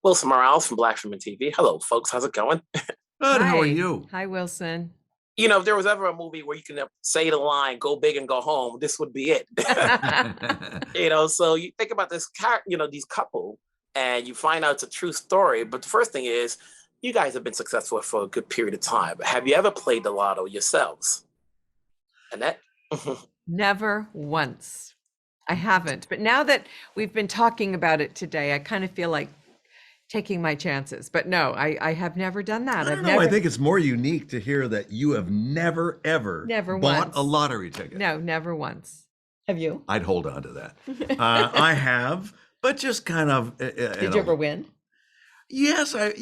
Wilson Morales from Black Women TV. Hello, folks. How's it going? Good, how are Hi. you? Hi, Wilson. If there was ever a movie where you can say the line "Go big and go home," this would be it. So you think about this these couple, and you find out it's a true story. But the first thing is, you guys have been successful for a good period of time. Have you ever played the lotto yourselves, Annette? Never once. I haven't. But now that we've been talking about it today, I kind of feel like taking my chances. But no, I have never done that. I don't know. I think it's more unique to hear that you have never, ever bought a lottery ticket. No, never once. Have you? I'd hold on to that. I have, but just kind of. Did you ever win? Yes, a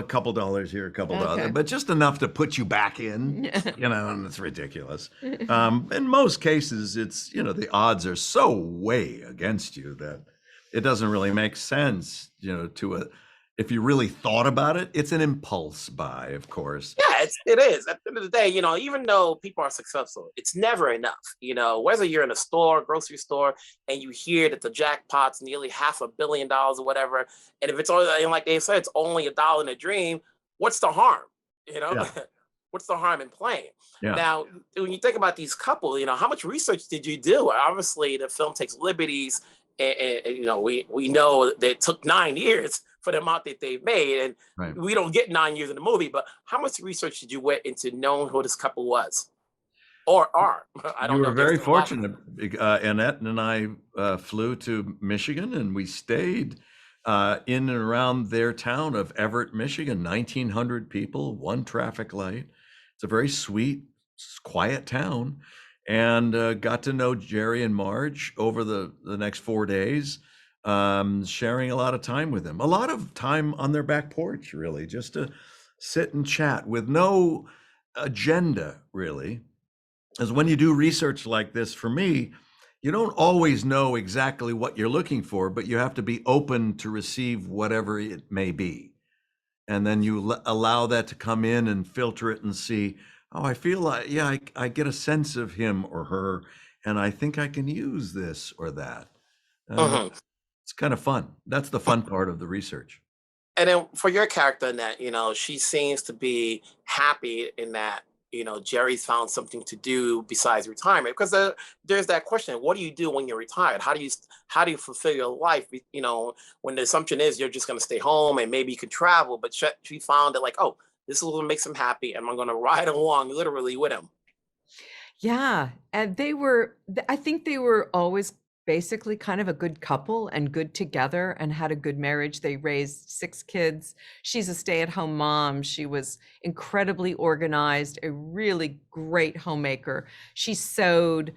couple dollars here, a couple dollars, but just enough to put you back in, and it's ridiculous. In most cases, it's, the odds are so way against you that it doesn't really make sense, if you really thought about it. It's an impulse buy, of course. Yeah, it is. At the end of the day, even though people are successful, it's never enough. Whether you're in a store, grocery store, and you hear that the jackpot's nearly $500 million or whatever, and if it's only, and like they said, it's only $1 in a dream, what's the harm? Yeah. What's the harm in playing? Yeah. Now, when you think about these couple, how much research did you do? Obviously, the film takes liberties, and we know that it took 9 years for the amount that they've made, and Right. we don't get 9 years in the movie. But how much research did you went into knowing who this couple was, or are? I don't You know. were very fortunate. Annette and I flew to Michigan, and we stayed in and around their town of Everett, Michigan. 1,900 people, one traffic light. It's a very sweet, quiet town, and got to know Jerry and Marge over the next 4 days. Sharing a lot of time with them, a lot of time on their back porch, really, just to sit and chat with no agenda, really. As when you do research like this, for me, you don't always know exactly what you're looking for, but you have to be open to receive whatever it may be. And then you allow that to come in and filter it and see, oh, I feel like, I get a sense of him or her, and I think I can use this or that. It's kind of fun. That's the fun part of the research. And then for your character, Annette, she seems to be happy in that, Jerry's found something to do besides retirement. Because there's that question: what do you do when you're retired? How do you fulfill your life? When the assumption is you're just going to stay home and maybe you can travel, but she found that, like, oh, this is what makes him happy, and I'm going to ride along literally with him. Yeah. And I think they were always basically kind of a good couple and good together and had a good marriage. They raised 6 kids. She's a stay-at-home mom. She was incredibly organized, a really great homemaker. She sewed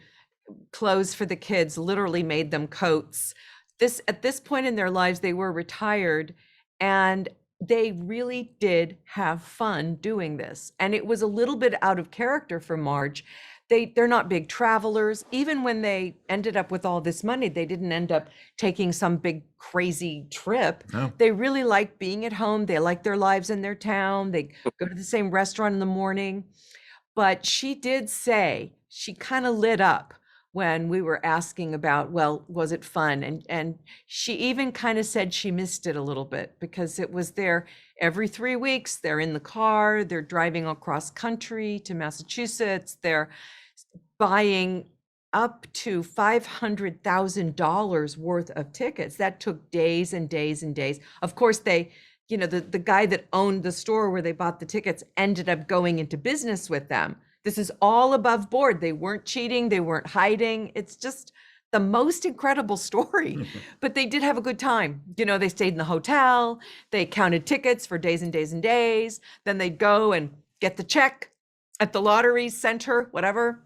clothes for the kids, literally made them coats. At this point in their lives, they were retired, and they really did have fun doing this. And it was a little bit out of character for Marge. They're not big travelers. Even when they ended up with all this money, they didn't end up taking some big crazy trip. No. They really liked being at home. They liked their lives in their town. They go to the same restaurant in the morning. But she did say, she kind of lit up when we were asking about, well, was it fun? And she even kind of said she missed it a little bit, because it was there every 3 weeks. They're in the car, they're driving across country to Massachusetts, they're buying up to $500,000 worth of tickets. That took days and days and days. Of course, the guy that owned the store where they bought the tickets ended up going into business with them. This is all above board. They weren't cheating, they weren't hiding. It's just the most incredible story. But they did have a good time. They stayed in the hotel, they counted tickets for days and days and days. Then they'd go and get the check at the lottery center, whatever.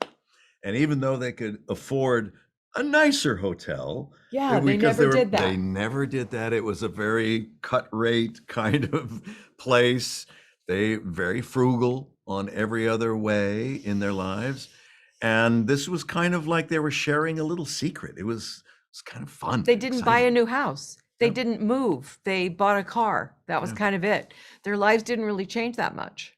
And even though they could afford a nicer hotel, yeah, they never did that. They never did that. It was a very cut rate kind of place. They very frugal on every other way in their lives. And this was kind of like they were sharing a little secret. It was kind of fun. They didn't buy a new house. They didn't move. They bought a car. That was kind of it. Their lives didn't really change that much.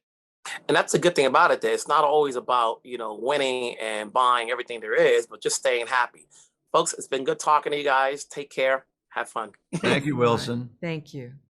And that's the good thing about it, that it's not always about, winning and buying everything there is, but just staying happy. Folks, it's been good talking to you guys. Take care. Have fun. Thank you, Wilson. Thank you.